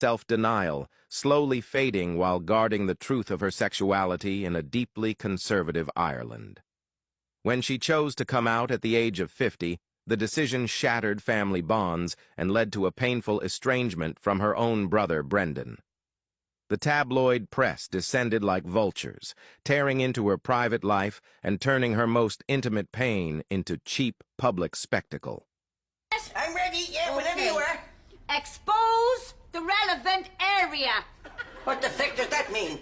self-denial, slowly fading while guarding the truth of her sexuality in a deeply conservative Ireland. When she chose to come out at the age of 50, the decision shattered family bonds and led to a painful estrangement from her own brother, Brendan. The tabloid press descended like vultures, tearing into her private life and turning her most intimate pain into cheap public spectacle. I'm ready, yeah, whenever you are. Expose the relevant area. What the fuck does that mean?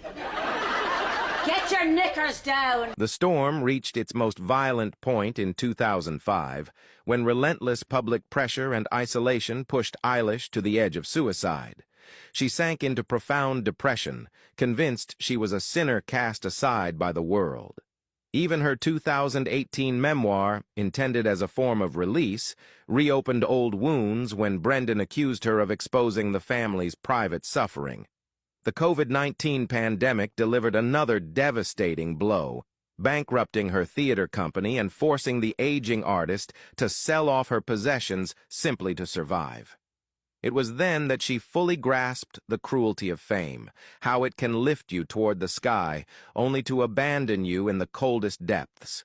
Get your knickers down. The storm reached its most violent point in 2005, when relentless public pressure and isolation pushed Eilish to the edge of suicide. She sank into profound depression, convinced she was a sinner cast aside by the world. Even her 2018 memoir, intended as a form of release, reopened old wounds when Brendan accused her of exposing the family's private suffering. The COVID-19 pandemic delivered another devastating blow, bankrupting her theater company and forcing the aging artist to sell off her possessions simply to survive. It was then that she fully grasped the cruelty of fame, how it can lift you toward the sky, only to abandon you in the coldest depths.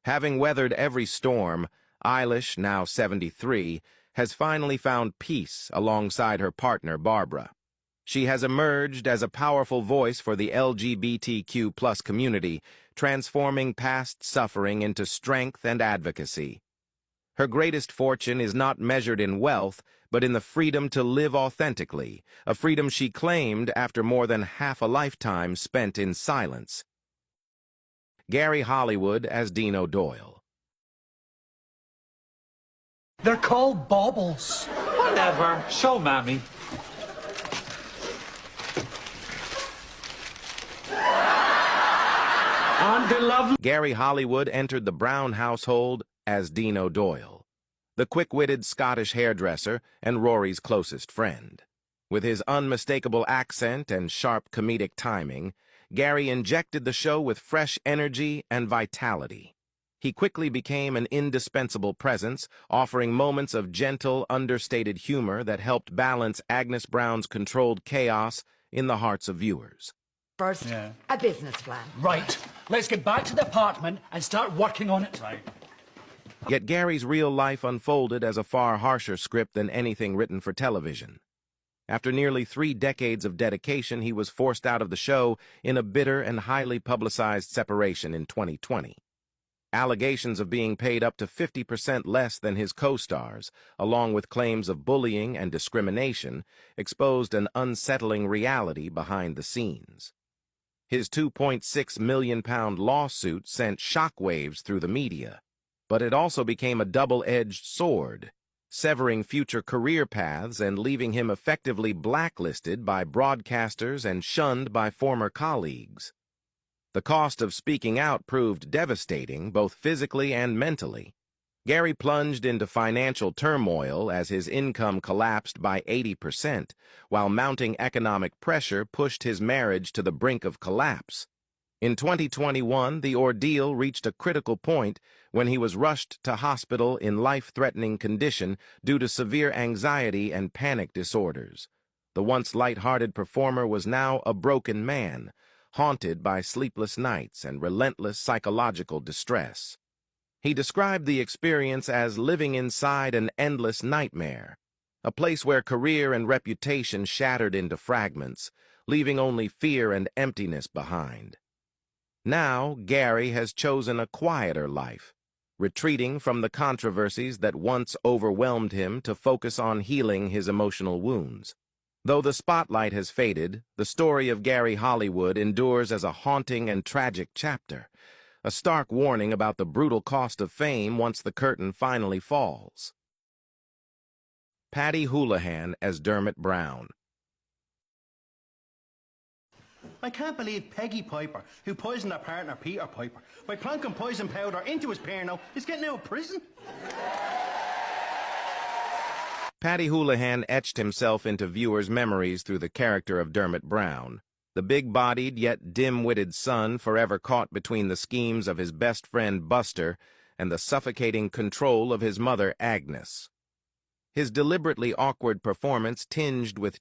Having weathered every storm, Eilish, now 73, has finally found peace alongside her partner, Barbara. She has emerged as a powerful voice for the LGBTQ+ community, transforming past suffering into strength and advocacy. Her greatest fortune is not measured in wealth, but in the freedom to live authentically, a freedom she claimed after more than half a lifetime spent in silence. Gary Hollywood as Dean O'Doyle. They're called baubles. Whatever. Show Mammy. And the lovely Gary Hollywood entered the Brown household as Dean O'Doyle, the quick-witted Scottish hairdresser and Rory's closest friend. With his unmistakable accent and sharp comedic timing, Gary injected the show with fresh energy and vitality. He quickly became an indispensable presence, offering moments of gentle, understated humor that helped balance Agnes Brown's controlled chaos in the hearts of viewers. First, a business plan. Right. Let's get back to the apartment and start working on it. Right. Yet Gary's real life unfolded as a far harsher script than anything written for television. After nearly 3 decades of dedication, he was forced out of the show in a bitter and highly publicized separation in 2020. Allegations of being paid up to 50% less than his co-stars, along with claims of bullying and discrimination, exposed an unsettling reality behind the scenes. His £2.6 million lawsuit sent shockwaves through the media, but it also became a double-edged sword, severing future career paths and leaving him effectively blacklisted by broadcasters and shunned by former colleagues. The cost of speaking out proved devastating, both physically and mentally. Gary plunged into financial turmoil as his income collapsed by 80%, while mounting economic pressure pushed his marriage to the brink of collapse. In 2021, the ordeal reached a critical point when he was rushed to hospital in life-threatening condition due to severe anxiety and panic disorders. The once light-hearted performer was now a broken man, haunted by sleepless nights and relentless psychological distress. He described the experience as living inside an endless nightmare, a place where career and reputation shattered into fragments, leaving only fear and emptiness behind. Now, Gary has chosen a quieter life, retreating from the controversies that once overwhelmed him to focus on healing his emotional wounds. Though the spotlight has faded, the story of Gary Hollywood endures as a haunting and tragic chapter, a stark warning about the brutal cost of fame once the curtain finally falls. Paddy Houlihan as Dermot Brown. I can't believe Peggy Piper, who poisoned her partner Peter Piper by plonking poison powder into his Pernod, is getting out of prison. Paddy Houlihan etched himself into viewers' memories through the character of Dermot Brown, the big-bodied yet dim-witted son forever caught between the schemes of his best friend Buster and the suffocating control of his mother Agnes. His deliberately awkward performance tinged with